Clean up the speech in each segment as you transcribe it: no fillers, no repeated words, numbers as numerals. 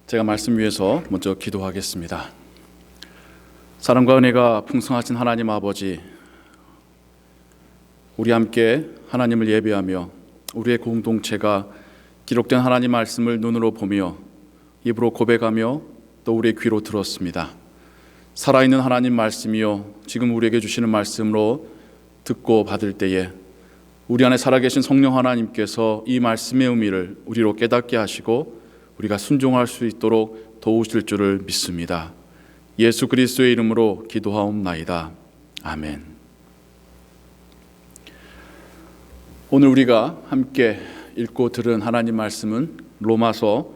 제가 말씀 위해서 먼저 기도하겠습니다. 사랑과 은혜가 풍성하신 하나님 아버지, 우리 함께 하나님을 예배하며 우리의 공동체가 기록된 하나님 말씀을 눈으로 보며 입으로 고백하며 또 우리의 귀로 들었습니다. 살아있는 하나님 말씀이요, 지금 우리에게 주시는 말씀으로 듣고 받을 때에 우리 안에 살아계신 성령 하나님께서 이 말씀의 의미를 우리로 깨닫게 하시고 우리가 순종할 수 있도록 도우실 줄을 믿습니다. 예수 그리스도의 이름으로 기도하옵나이다. 아멘. 오늘 우리가 함께 읽고 들은 하나님 말씀은 로마서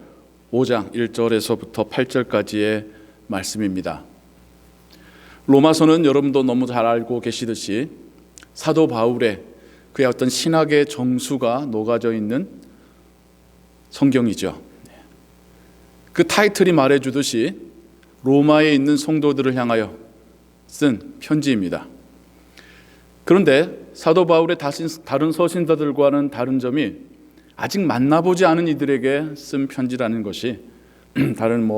5장 1절에서부터 8절까지의 말씀입니다. 로마서는 여러분도 너무 잘 알고 계시듯이 사도 바울의 그의 어떤 신학의 정수가 녹아져 있는 성경이죠. 그 타이틀이 말해주듯이 로마에 있는 성도들을 향하여 쓴 편지입니다. 그런데 사도 바울의 다른 서신자들과는 다른 점이 아직 만나보지 않은 이들에게 쓴 편지라는 것이 다른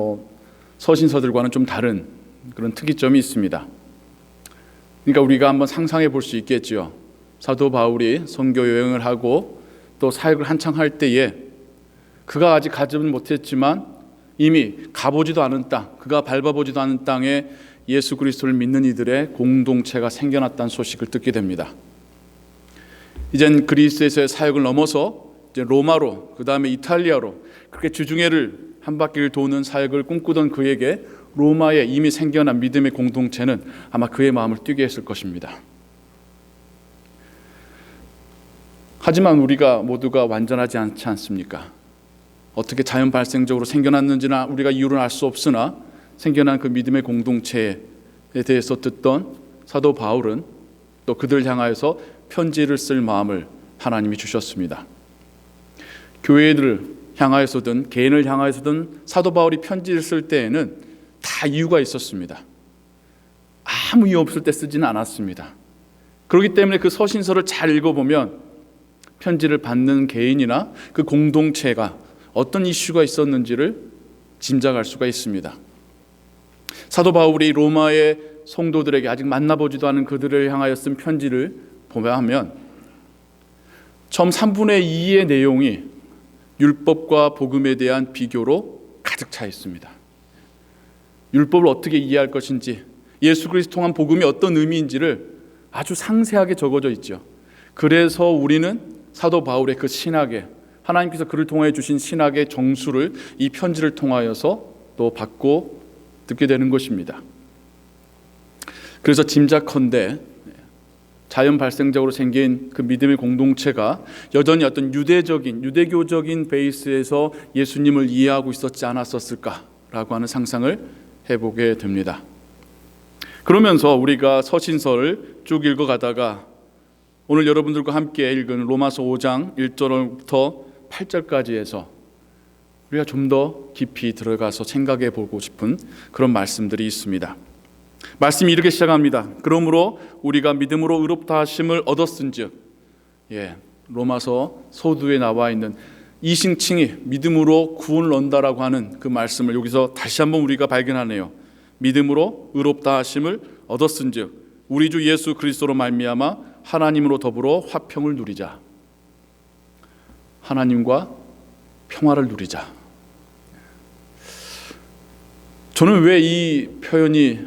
서신서들과는 좀 다른 그런 특이점이 있습니다. 그러니까 우리가 한번 상상해 볼 수 있겠지요. 사도 바울이 선교 여행을 하고 또 사역을 한창 할 때에 그가 아직 가지는 못했지만 이미 가보지도 않은 땅, 그가 밟아보지도 않은 땅에 예수 그리스도를 믿는 이들의 공동체가 생겨났다는 소식을 듣게 됩니다. 이젠 그리스에서의 사역을 넘어서 이제 로마로, 그 다음에 이탈리아로 그렇게 주중회를 한 바퀴를 도는 사역을 꿈꾸던 그에게 로마에 이미 생겨난 믿음의 공동체는 아마 그의 마음을 뛰게 했을 것입니다. 하지만 우리가 모두가 완전하지 않지 않습니까? 어떻게 자연 발생적으로 생겨났는지나 우리가 이유를 알 수 없으나 생겨난 그 믿음의 공동체에 대해서 듣던 사도 바울은 또 그들을 향하여서 편지를 쓸 마음을 하나님이 주셨습니다. 교회를 향하여서든 개인을 향하여서든 사도 바울이 편지를 쓸 때에는 다 이유가 있었습니다. 아무 이유 없을 때 쓰지는 않았습니다. 그렇기 때문에 그 서신서를 잘 읽어보면 편지를 받는 개인이나 그 공동체가 어떤 이슈가 있었는지를 짐작할 수가 있습니다. 사도 바울이 로마의 성도들에게 아직 만나보지도 않은 그들을 향하여 쓴 편지를 보면 처음 3분의 2의 내용이 율법과 복음에 대한 비교로 가득 차 있습니다. 율법을 어떻게 이해할 것인지, 예수 그리스도 통한 복음이 어떤 의미인지를 아주 상세하게 적어져 있죠. 그래서 우리는 사도 바울의 그 신학의, 하나님께서 그를 통해 주신 신학의 정수를 이 편지를 통하여서 또 받고 듣게 되는 것입니다. 그래서 짐작컨대 자연 발생적으로 생긴 그 믿음의 공동체가 여전히 어떤 유대교적인 베이스에서 예수님을 이해하고 있었지 않았었을까라고 하는 상상을 해보게 됩니다. 그러면서 우리가 서신서를 쭉 읽어가다가 오늘 여러분들과 함께 읽은 로마서 5장 1절부터 8절까지 해서 우리가 좀 더 깊이 들어가서 생각해 보고 싶은 그런 말씀들이 있습니다. 말씀이 이렇게 시작합니다. 그러므로 우리가 믿음으로 의롭다 하심을 얻었은즉, 로마서 서두에 나와 있는 이신칭이 믿음으로 구원을 얻는다라고 하는 그 말씀을 여기서 다시 한번 우리가 발견하네요. 믿음으로 의롭다 하심을 얻었은즉 우리 주 예수 그리스도로 말미암아 하나님으로 더불어 화평을 누리자. 하나님과 평화를 누리자. 저는 왜 이 표현이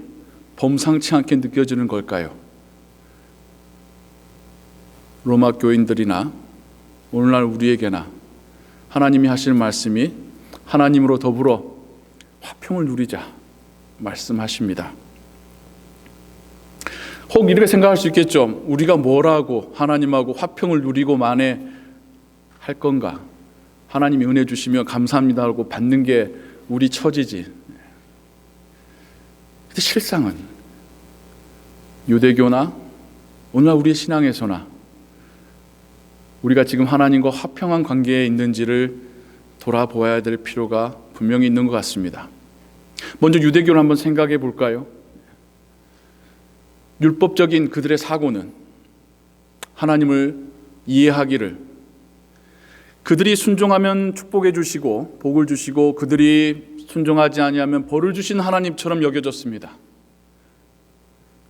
범상치 않게 느껴지는 걸까요? 로마 교인들이나 오늘날 우리에게나 하나님이 하시는 말씀이 하나님으로 더불어 화평을 누리자 말씀하십니다. 혹 이렇게 생각할 수 있겠죠. 우리가 뭐라고 하나님하고 화평을 누리고 만에 할 건가? 하나님이 은혜 주시며 감사합니다 하고 받는 게 우리 처지지. 근데 실상은 유대교나 오늘날 우리의 신앙에서나 우리가 지금 하나님과 화평한 관계에 있는지를 돌아보아야 될 필요가 분명히 있는 것 같습니다. 먼저 유대교를 한번 생각해 볼까요? 율법적인 그들의 사고는 하나님을 이해하기를, 그들이 순종하면 축복해 주시고 복을 주시고 그들이 순종하지 아니하면 벌을 주신 하나님처럼 여겨졌습니다.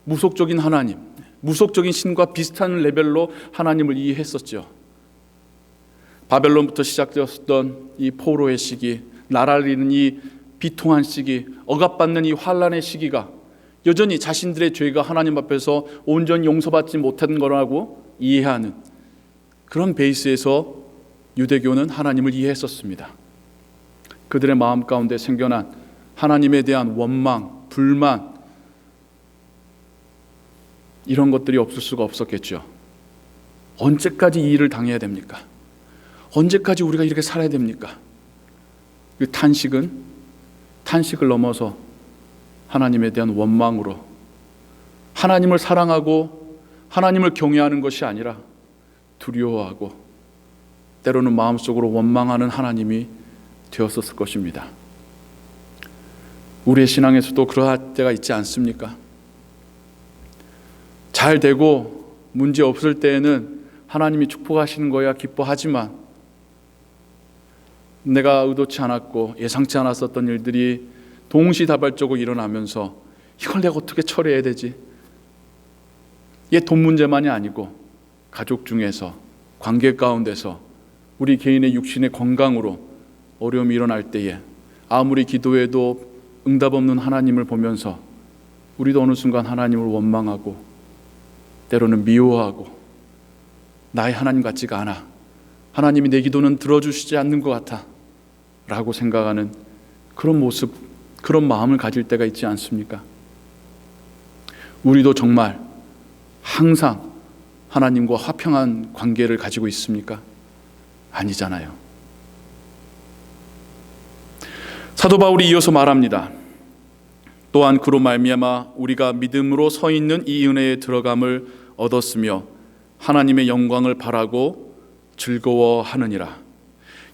무속적인 하나님, 무속적인 신과 비슷한 레벨로 하나님을 이해했었죠. 바벨론부터 시작되었던 이 포로의 시기, 나라를 잃은 이 비통한 시기, 억압받는 이 환란의 시기가 여전히 자신들의 죄가 하나님 앞에서 온전히 용서받지 못한 거라고 이해하는 그런 베이스에서 유대교는 하나님을 이해했었습니다. 그들의 마음 가운데 생겨난 하나님에 대한 원망, 불만, 이런 것들이 없을 수가 없었겠죠. 언제까지 이 일을 당해야 됩니까? 언제까지 우리가 이렇게 살아야 됩니까? 그 탄식을 넘어서 하나님에 대한 원망으로 하나님을 사랑하고 하나님을 경외하는 것이 아니라 두려워하고 때로는 마음속으로 원망하는 하나님이 되었었을 것입니다. 우리의 신앙에서도 그러할 때가 있지 않습니까? 잘 되고 문제 없을 때에는 하나님이 축복하시는 거야 기뻐하지만 내가 의도치 않았고 예상치 않았었던 일들이 동시다발적으로 일어나면서 이걸 내가 어떻게 처리해야 되지? 이게 돈 문제만이 아니고 가족 중에서 관계 가운데서 우리 개인의 육신의 건강으로 어려움이 일어날 때에 아무리 기도해도 응답 없는 하나님을 보면서 우리도 어느 순간 하나님을 원망하고 때로는 미워하고 나의 하나님 같지가 않아, 하나님이 내 기도는 들어주시지 않는 것 같아 라고 생각하는 그런 모습, 그런 마음을 가질 때가 있지 않습니까? 우리도 정말 항상 하나님과 화평한 관계를 가지고 있습니까? 아니잖아요. 사도 바울이 이어서 말합니다. 또한 그로 말미암아 우리가 믿음으로 서 있는 이 은혜에 들어감을 얻었으며 하나님의 영광을 바라고 즐거워하느니라.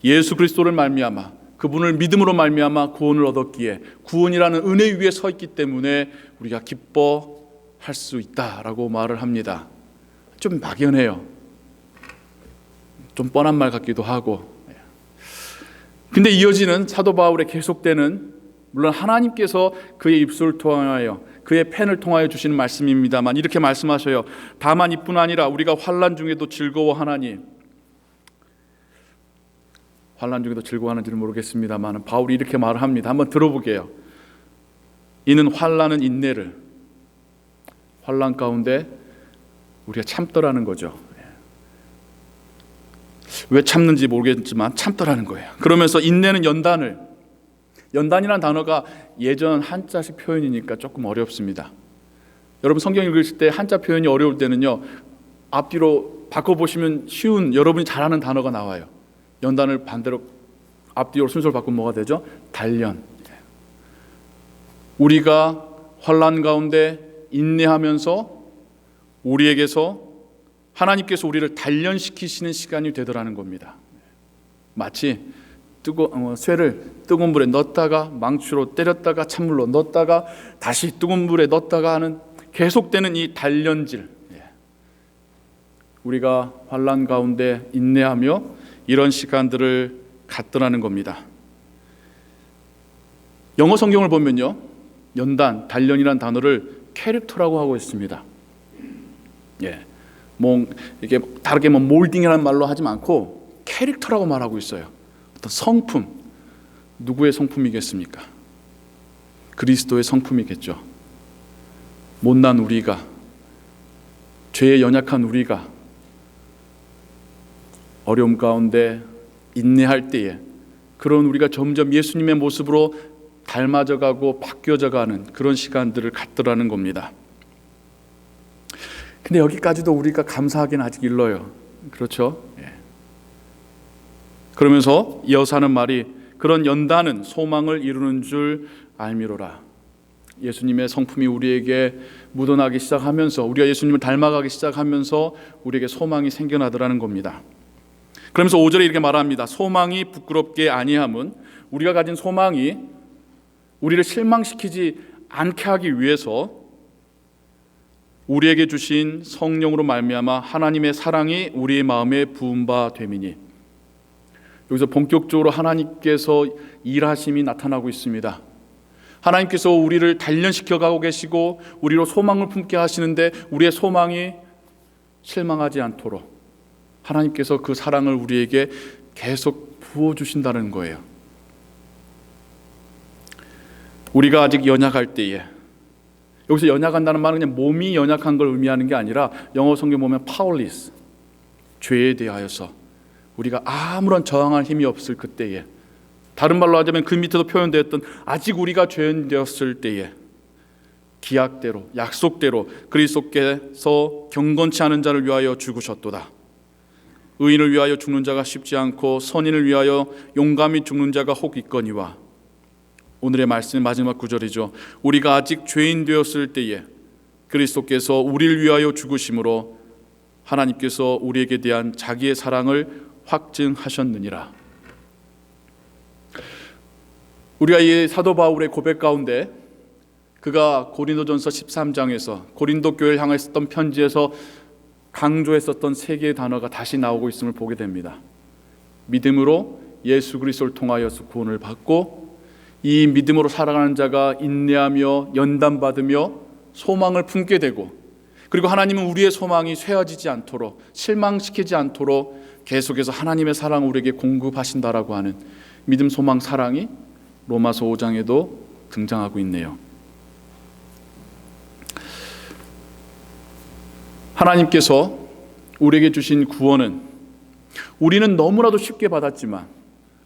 예수 그리스도를 말미암아, 그분을 믿음으로 말미암아 구원을 얻었기에 구원이라는 은혜 위에 서 있기 때문에 우리가 기뻐할 수 있다라고 말을 합니다. 좀 막연해요. 좀 뻔한 말 같기도 하고. 근데 이어지는 사도 바울의 계속되는, 물론 하나님께서 그의 입술을 통하여 그의 펜을 통하여 주시는 말씀입니다만 이렇게 말씀하셔요. 다만 이뿐 아니라 우리가 환난 중에도 즐거워하나니. 환난 중에도 즐거워하는지는 모르겠습니다만 바울이 이렇게 말을 합니다. 한번 들어보게요. 이는 환난은 인내를, 환난 가운데 우리가 참더라는 거죠. 왜 참는지 모르겠지만 참더라는 거예요. 그러면서 인내는 연단을, 연단이라는 단어가 예전 한자식 표현이니까 조금 어렵습니다. 여러분 성경 읽으실 때 한자 표현이 어려울 때는요, 앞뒤로 바꿔보시면 쉬운, 여러분이 잘 아는 단어가 나와요. 연단을 반대로 앞뒤로 순서를 바꾸면 뭐가 되죠? 단련. 우리가 환난 가운데 인내하면서 우리에게서 하나님께서 우리를 단련시키시는 시간이 되더라는 겁니다. 마치 쇠를 뜨거운 물에 넣었다가 망치로 때렸다가 찬물로 넣었다가 다시 뜨거운 물에 넣었다가 하는 계속되는 이 단련질. 우리가 환난 가운데 인내하며 이런 시간들을 갖더라는 겁니다. 영어 성경을 보면요, 연단, 단련이라는 단어를 캐릭터라고 하고 있습니다. 이게 다르게 몰딩이라는 말로 하지 않고 캐릭터라고 말하고 있어요. 어떤 성품, 누구의 성품이겠습니까? 그리스도의 성품이겠죠. 못난 우리가, 죄에 연약한 우리가 어려움 가운데 인내할 때에 그런 우리가 점점 예수님의 모습으로 닮아져가고 바뀌어져가는 그런 시간들을 갖더라는 겁니다. 근데 여기까지도 우리가 감사하기는 아직 일러요. 그렇죠? 그러면서 이어서 하는 말이 그런 연단은 소망을 이루는 줄 알미로라. 예수님의 성품이 우리에게 묻어나기 시작하면서, 우리가 예수님을 닮아가기 시작하면서 우리에게 소망이 생겨나더라는 겁니다. 그러면서 5절에 이렇게 말합니다. 소망이 부끄럽게 아니함은, 우리가 가진 소망이 우리를 실망시키지 않게 하기 위해서 우리에게 주신 성령으로 말미암아 하나님의 사랑이 우리의 마음에 부은 바 됨이니. 여기서 본격적으로 하나님께서 일하심이 나타나고 있습니다. 하나님께서 우리를 단련시켜 가고 계시고 우리로 소망을 품게 하시는데 우리의 소망이 실망하지 않도록 하나님께서 그 사랑을 우리에게 계속 부어주신다는 거예요. 우리가 아직 연약할 때에, 여기서 연약한다는 말은 그냥 몸이 연약한 걸 의미하는 게 아니라 영어 성경 보면 powerless, 죄에 대하여서 우리가 아무런 저항할 힘이 없을 그때에, 다른 말로 하자면 그 밑에도 표현되었던 아직 우리가 죄인 되었을 때에 기약대로 약속대로 그리스도께서 경건치 않은 자를 위하여 죽으셨도다. 의인을 위하여 죽는 자가 쉽지 않고 선인을 위하여 용감히 죽는 자가 혹 있거니와. 오늘의 말씀의 마지막 구절이죠. 우리가 아직 죄인 되었을 때에 그리스도께서 우리를 위하여 죽으심으로 하나님께서 우리에게 대한 자기의 사랑을 확증하셨느니라. 우리가 이 사도 바울의 고백 가운데 그가 고린도전서 13장에서 고린도 교회를 향해 썼던 편지에서 강조했었던 세 개의 단어가 다시 나오고 있음을 보게 됩니다. 믿음으로 예수 그리스도를 통하여서 구원을 받고, 이 믿음으로 살아가는 자가 인내하며 연단받으며 소망을 품게 되고, 그리고 하나님은 우리의 소망이 쇠어지지 않도록 실망시키지 않도록 계속해서 하나님의 사랑을 우리에게 공급하신다라고 하는 믿음, 소망, 사랑이 로마서 5장에도 등장하고 있네요. 하나님께서 우리에게 주신 구원은 우리는 너무나도 쉽게 받았지만,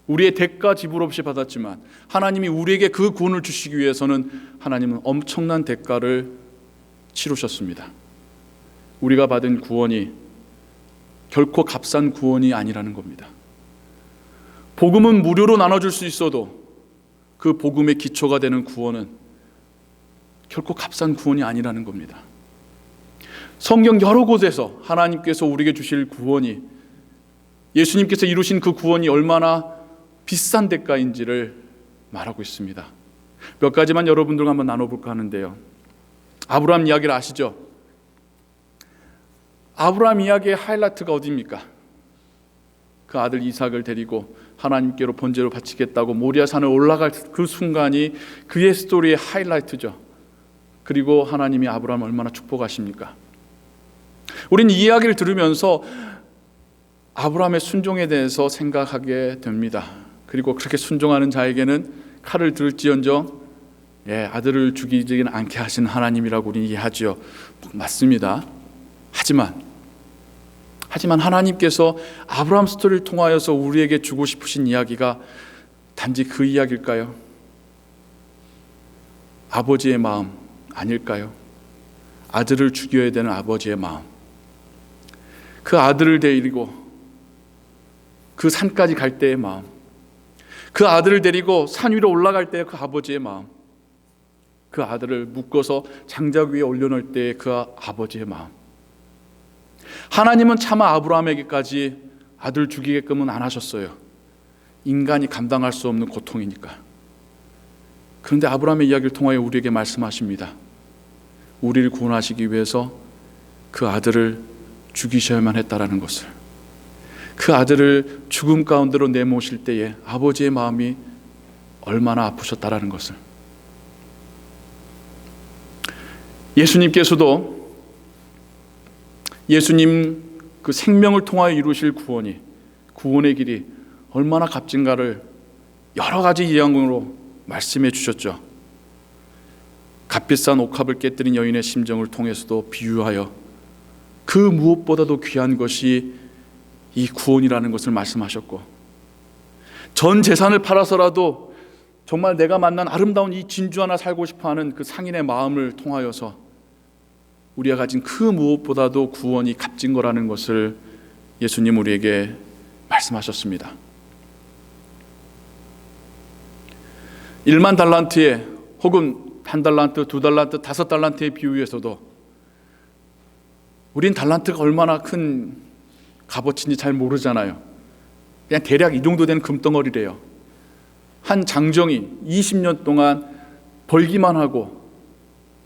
우리의 대가 지불 없이 받았지만, 하나님이 우리에게 그 구원을 주시기 위해서는 하나님은 엄청난 대가를 치르셨습니다. 우리가 받은 구원이 결코 값싼 구원이 아니라는 겁니다. 복음은 무료로 나눠줄 수 있어도 그 복음의 기초가 되는 구원은 결코 값싼 구원이 아니라는 겁니다. 성경 여러 곳에서 하나님께서 우리에게 주실 구원이, 예수님께서 이루신 그 구원이 얼마나 비싼 대가인지를 말하고 있습니다. 몇 가지만 여러분들과 한번 나눠볼까 하는데요. 아브라함 이야기를 아시죠? 아브라함 이야기의 하이라이트가 어디입니까? 그 아들 이삭을 데리고 하나님께로 번제로 바치겠다고 모리아 산을 올라갈 그 순간이 그의 스토리의 하이라이트죠. 그리고 하나님이 아브라함을 얼마나 축복하십니까? 우리는 이 이야기를 들으면서 아브라함의 순종에 대해서 생각하게 됩니다. 그리고 그렇게 순종하는 자에게는 칼을 들을지언정 아들을 죽이지는 않게 하신 하나님이라고 우리는 이해하죠. 맞습니다. 하지만 하나님께서 아브라함 스토리를 통하여서 우리에게 주고 싶으신 이야기가 단지 그 이야기일까요? 아버지의 마음 아닐까요? 아들을 죽여야 되는 아버지의 마음, 그 아들을 데리고 그 산까지 갈 때의 마음, 그 아들을 데리고 산 위로 올라갈 때의 그 아버지의 마음, 그 아들을 묶어서 장작 위에 올려놓을 때의 그 아버지의 마음. 하나님은 차마 아브라함에게까지 아들 죽이게끔은 안 하셨어요. 인간이 감당할 수 없는 고통이니까. 그런데 아브라함의 이야기를 통하여 우리에게 말씀하십니다. 우리를 구원하시기 위해서 그 아들을 죽이셔야만 했다라는 것을, 그 아들을 죽음 가운데로 내모실 때에 아버지의 마음이 얼마나 아프셨다라는 것을. 예수님께서도 예수님 그 생명을 통하여 이루실 구원의 길이 얼마나 값진가를 여러 가지 예언으로 말씀해 주셨죠. 값비싼 옥합을 깨뜨린 여인의 심정을 통해서도 비유하여 그 무엇보다도 귀한 것이 이 구원이라는 것을 말씀하셨고, 전 재산을 팔아서라도 정말 내가 만난 아름다운 이 진주 하나 살고 싶어하는 그 상인의 마음을 통하여서 우리가 가진 그 무엇보다도 구원이 값진 거라는 것을 예수님 우리에게 말씀하셨습니다. 1만 달란트에 혹은 1달란트, 2달란트, 5달란트의 비유에서도 우린 달란트가 얼마나 큰 값어치인지 잘 모르잖아요. 그냥 대략 이 정도 되는 금덩어리래요. 한 장정이 20년 동안 벌기만 하고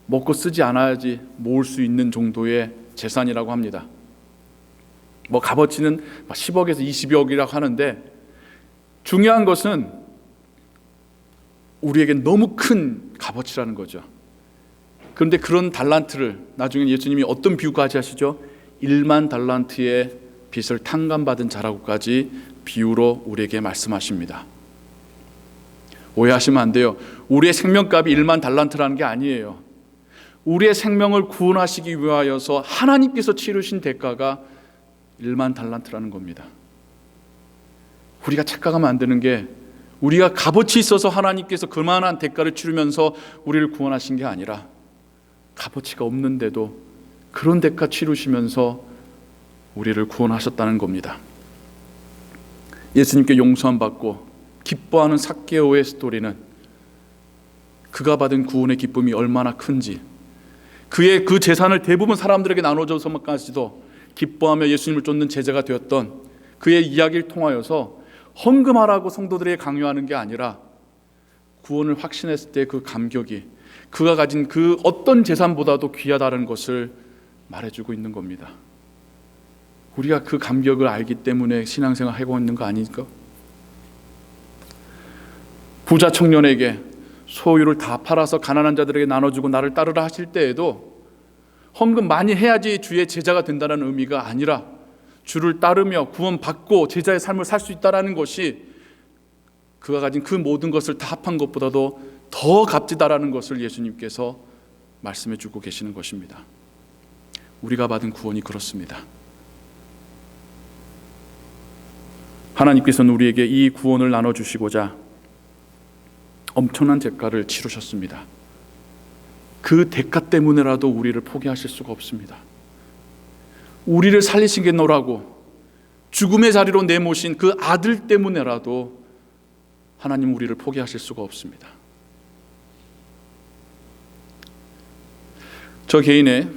먹고 쓰지 않아야지 모을 수 있는 정도의 재산이라고 합니다. 뭐 값어치는 10억에서 20억이라고 하는데 중요한 것은 우리에게 너무 큰 값어치라는 거죠. 그런데 그런 달란트를 나중에 예수님이 어떤 비유까지 하시죠? 1만 달란트의 빚을 탕감받은 자라고까지 비유로 우리에게 말씀하십니다. 오해하시면 안 돼요. 우리의 생명값이 1만 달란트라는 게 아니에요. 우리의 생명을 구원하시기 위하여서 하나님께서 치르신 대가가 1만 달란트라는 겁니다. 우리가 착각하면 안 되는 게 우리가 값어치 있어서 하나님께서 그만한 대가를 치르면서 우리를 구원하신 게 아니라 값어치가 없는데도 그런 대가 치르시면서 우리를 구원하셨다는 겁니다. 예수님께 용서함 받고 기뻐하는 삭개오의 스토리는 그가 받은 구원의 기쁨이 얼마나 큰지, 그의 그 재산을 대부분 사람들에게 나눠줘서까지도 기뻐하며 예수님을 쫓는 제자가 되었던 그의 이야기를 통하여서 헌금하라고 성도들에게 강요하는 게 아니라 구원을 확신했을 때 그 감격이 그가 가진 그 어떤 재산보다도 귀하다는 것을 말해주고 있는 겁니다. 우리가 그 감격을 알기 때문에 신앙생활 하고 있는 거 아닐까? 부자 청년에게 소유를 다 팔아서 가난한 자들에게 나눠주고 나를 따르라 하실 때에도 헌금 많이 해야지 주의 제자가 된다는 의미가 아니라 주를 따르며 구원받고 제자의 삶을 살 수 있다는 것이 그가 가진 그 모든 것을 다 합한 것보다도 더 값지다라는 것을 예수님께서 말씀해 주고 계시는 것입니다. 우리가 받은 구원이 그렇습니다. 하나님께서는 우리에게 이 구원을 나눠주시고자 엄청난 대가를 치르셨습니다. 그 대가 때문에라도 우리를 포기하실 수가 없습니다. 우리를 살리시겠노라고 죽음의 자리로 내모신 그 아들 때문에라도 하나님 우리를 포기하실 수가 없습니다. 저 개인의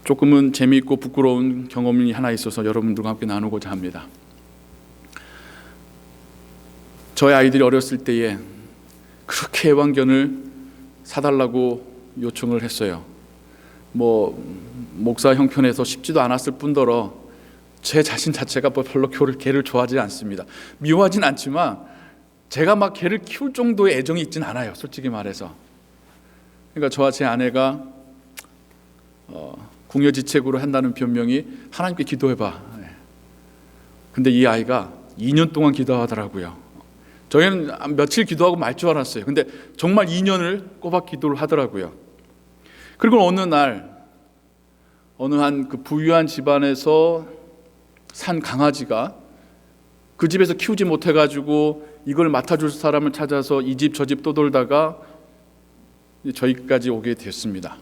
조금은 재미있고 부끄러운 경험이 하나 있어서 여러분들과 함께 나누고자 합니다. 저희 아이들이 어렸을 때에 그렇게 애완견을 사달라고 요청을 했어요. 목사 형편에서 쉽지도 않았을 뿐더러 제 자신 자체가 별로 개를 좋아하지 않습니다. 미워하진 않지만 제가 막 개를 키울 정도의 애정이 있진 않아요, 솔직히 말해서. 그러니까 저와 제 아내가 궁여지책으로 한다는 변명이 하나님께 기도해봐. 근데 이 아이가 2년 동안 기도하더라고요. 저희는 며칠 기도하고 말 줄 알았어요. 근데 정말 2년을 꼬박 기도를 하더라고요. 그리고 어느 한 그 부유한 집안에서 산 강아지가 그 집에서 키우지 못해가지고 이걸 맡아줄 사람을 찾아서 이 집 저 집 떠돌다가 저희까지 오게 됐습니다.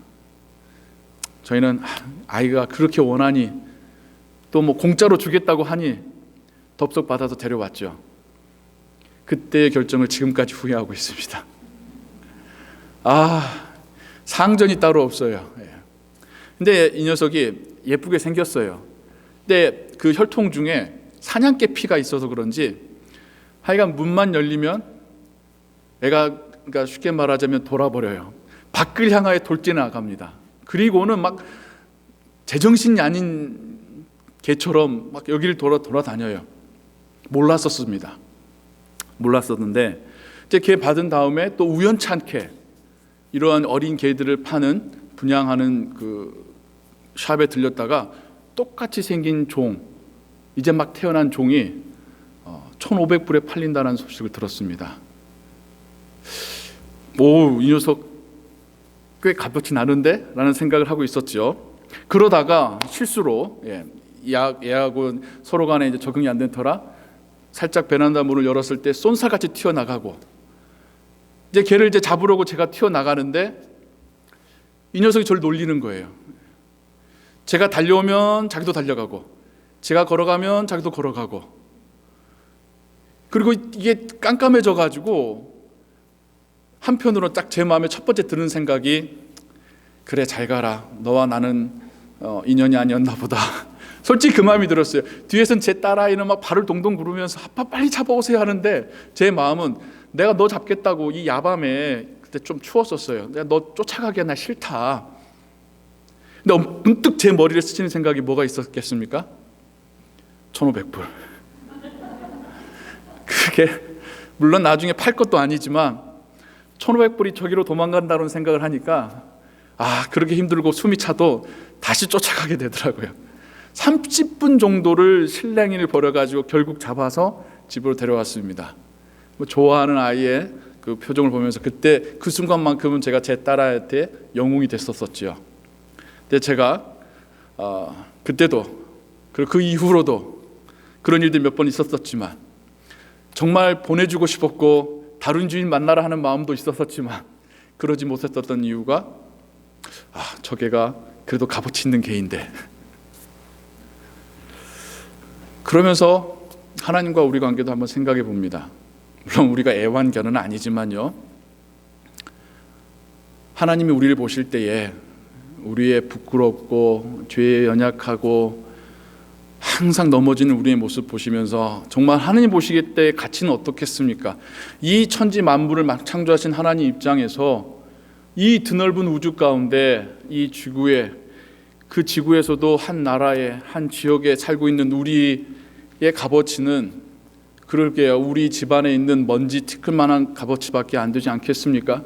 저희는 아이가 그렇게 원하니 또 공짜로 주겠다고 하니 덥석 받아서 데려왔죠. 그때의 결정을 지금까지 후회하고 있습니다. 상전이 따로 없어요. 근데 이 녀석이 예쁘게 생겼어요. 근데 그 혈통 중에 사냥개 피가 있어서 그런지 하여간 문만 열리면 애가, 그러니까 쉽게 말하자면 돌아버려요. 밖을 향하여 돌진나갑니다. 그리고는 막 제정신이 아닌 개처럼 막 여기를 돌아다녀요. 몰랐었는데 이제 개 받은 다음에 또 우연찮게 이러한 어린 개들을 파는 분양하는 그 샵에 들렸다가 똑같이 생긴 종, 이제 막 태어난 종이 1,500불에 팔린다는 소식을 들었습니다. 이 녀석 꽤 값어치 나는데? 라는 생각을 하고 있었죠. 그러다가 실수로 얘하고 서로 간에 이제 적응이 안 된 터라 살짝 베란다 문을 열었을 때 쏜살같이 튀어나가고, 이제 걔를 이제 잡으려고 제가 튀어나가는데 이 녀석이 저를 놀리는 거예요. 제가 달려오면 자기도 달려가고, 제가 걸어가면 자기도 걸어가고, 그리고 이게 깜깜해져 가지고 한편으로 딱 제 마음에 첫 번째 드는 생각이, 그래 잘 가라, 너와 나는 인연이 아니었나 보다. 솔직히 그 마음이 들었어요. 뒤에선 제 딸아이는 막 발을 동동 구르면서 아빠 빨리 잡아오세요 하는데 제 마음은 내가 너 잡겠다고 이 야밤에, 그때 좀 추웠었어요. 내가 너 쫓아가기가 나 싫다. 근데 문득 제 머리를 스치는 생각이 뭐가 있었겠습니까? 1,500불. 그게 물론 나중에 팔 것도 아니지만 1,500불이 저기로 도망간다는 생각을 하니까 그렇게 힘들고 숨이 차도 다시 쫓아가게 되더라고요. 30분 정도를 실랭이를 벌여가지고 결국 잡아서 집으로 데려왔습니다. 좋아하는 아이의 그 표정을 보면서 그때 그 순간만큼은 제가 제 딸한테 영웅이 됐었었죠. 근데 제가 그때도 그리고 그 이후로도 그런 일들이 몇 번 있었었지만 정말 보내주고 싶었고 다른 주인 만나라 하는 마음도 있었었지만 그러지 못했었던 이유가 저 개가 그래도 값어치 있는 개인데, 그러면서 하나님과 우리 관계도 한번 생각해 봅니다. 물론 우리가 애완견은 아니지만요, 하나님이 우리를 보실 때에 우리의 부끄럽고 죄에 연약하고 항상 넘어지는 우리의 모습 보시면서 정말 하나님 보시기 때 가치는 어떻겠습니까? 이 천지 만물을 막 창조하신 하나님 입장에서 이 드넓은 우주 가운데 이 지구에, 그 지구에서도 한 나라에 한 지역에 살고 있는 우리의 값어치는 그럴게요, 우리 집안에 있는 먼지 티끌만한 값어치밖에 안 되지 않겠습니까?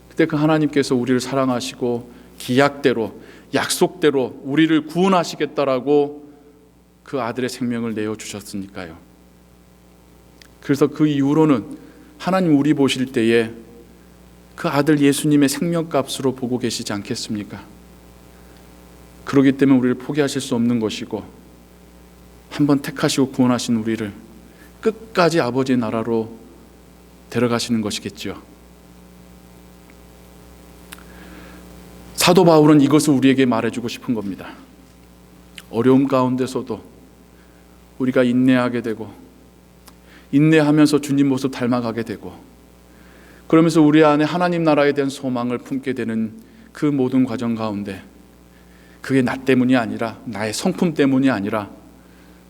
그때 그 하나님께서 우리를 사랑하시고 기약대로 약속대로 우리를 구원하시겠다라고 그 아들의 생명을 내어주셨으니까요. 그래서 그 이후로는 하나님 우리 보실 때에 그 아들 예수님의 생명값으로 보고 계시지 않겠습니까? 그렇기 때문에 우리를 포기하실 수 없는 것이고, 한번 택하시고 구원하신 우리를 끝까지 아버지의 나라로 데려가시는 것이겠죠. 사도 바울은 이것을 우리에게 말해주고 싶은 겁니다. 어려움 가운데서도 우리가 인내하게 되고, 인내하면서 주님 모습 닮아가게 되고, 그러면서 우리 안에 하나님 나라에 대한 소망을 품게 되는 그 모든 과정 가운데, 그게 나 때문이 아니라, 나의 성품 때문이 아니라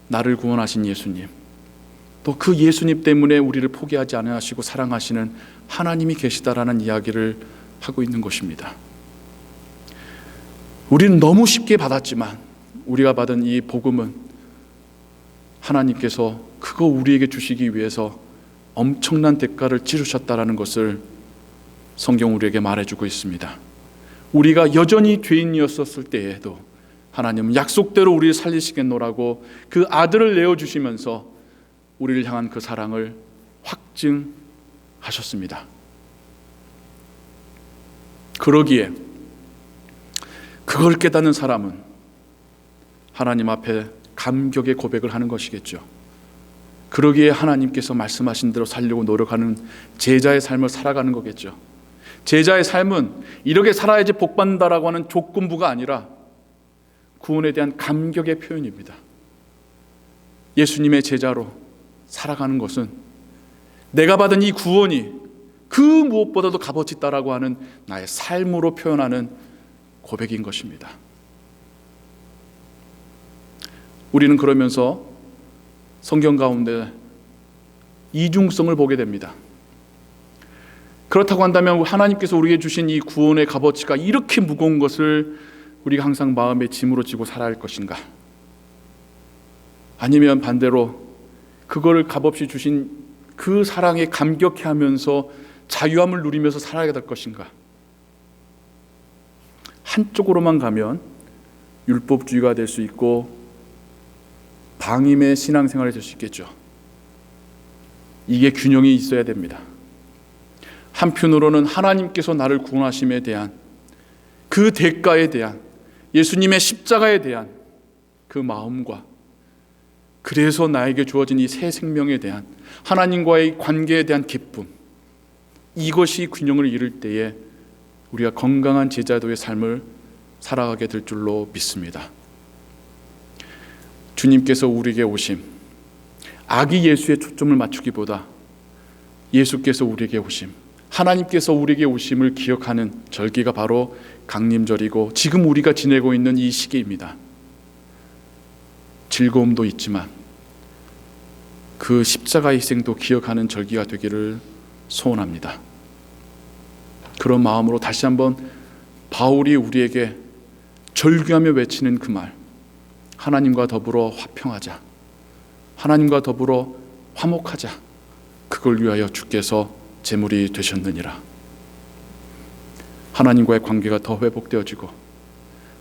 나를 구원하신 예수님, 또 그 예수님 때문에 우리를 포기하지 않으시고 사랑하시는 하나님이 계시다라는 이야기를 하고 있는 것입니다. 우리는 너무 쉽게 받았지만 우리가 받은 이 복음은 하나님께서 그거 우리에게 주시기 위해서 엄청난 대가를 치르셨다라는 것을 성경 우리에게 말해주고 있습니다. 우리가 여전히 죄인이었었을 때에도 하나님은 약속대로 우리를 살리시겠노라고 그 아들을 내어주시면서 우리를 향한 그 사랑을 확증하셨습니다. 그러기에 그걸 깨닫는 사람은 하나님 앞에 감격의 고백을 하는 것이겠죠. 그러기에 하나님께서 말씀하신 대로 살려고 노력하는 제자의 삶을 살아가는 거겠죠. 제자의 삶은 이렇게 살아야지 복받는다라고 하는 조건부가 아니라 구원에 대한 감격의 표현입니다. 예수님의 제자로 살아가는 것은 내가 받은 이 구원이 그 무엇보다도 값어치 있다라고 하는 나의 삶으로 표현하는 고백인 것입니다. 우리는 그러면서 성경 가운데 이중성을 보게 됩니다. 그렇다고 한다면 하나님께서 우리에게 주신 이 구원의 값어치가 이렇게 무거운 것을 우리가 항상 마음의 짐으로 지고 살아야 할 것인가? 아니면 반대로 그거를 값없이 주신 그 사랑에 감격해하면서 자유함을 누리면서 살아야 될 것인가? 한쪽으로만 가면 율법주의가 될 수 있고 방임의 신앙생활이 될 수 있겠죠. 이게 균형이 있어야 됩니다. 한편으로는 하나님께서 나를 구원하심에 대한 그 대가에 대한 예수님의 십자가에 대한 그 마음과, 그래서 나에게 주어진 이 새 생명에 대한 하나님과의 관계에 대한 기쁨, 이것이 균형을 이룰 때에 우리가 건강한 제자도의 삶을 살아가게 될 줄로 믿습니다. 주님께서 우리에게 오심, 아기 예수에 초점을 맞추기보다 예수께서 우리에게 오심, 하나님께서 우리에게 오심을 기억하는 절기가 바로 강림절이고 지금 우리가 지내고 있는 이 시기입니다. 즐거움도 있지만 그 십자가의 희생도 기억하는 절기가 되기를 소원합니다. 그런 마음으로 다시 한번 바울이 우리에게 절규하며 외치는 그 말, 하나님과 더불어 화평하자, 하나님과 더불어 화목하자. 그걸 위하여 주께서 제물이 되셨느니라. 하나님과의 관계가 더 회복되어지고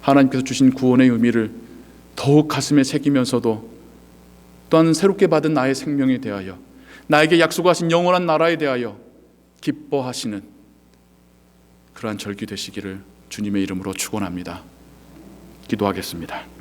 하나님께서 주신 구원의 의미를 더욱 가슴에 새기면서도 또한 새롭게 받은 나의 생명에 대하여 나에게 약속하신 영원한 나라에 대하여 기뻐하시는 그러한 절기 되시기를 주님의 이름으로 축원합니다. 기도하겠습니다.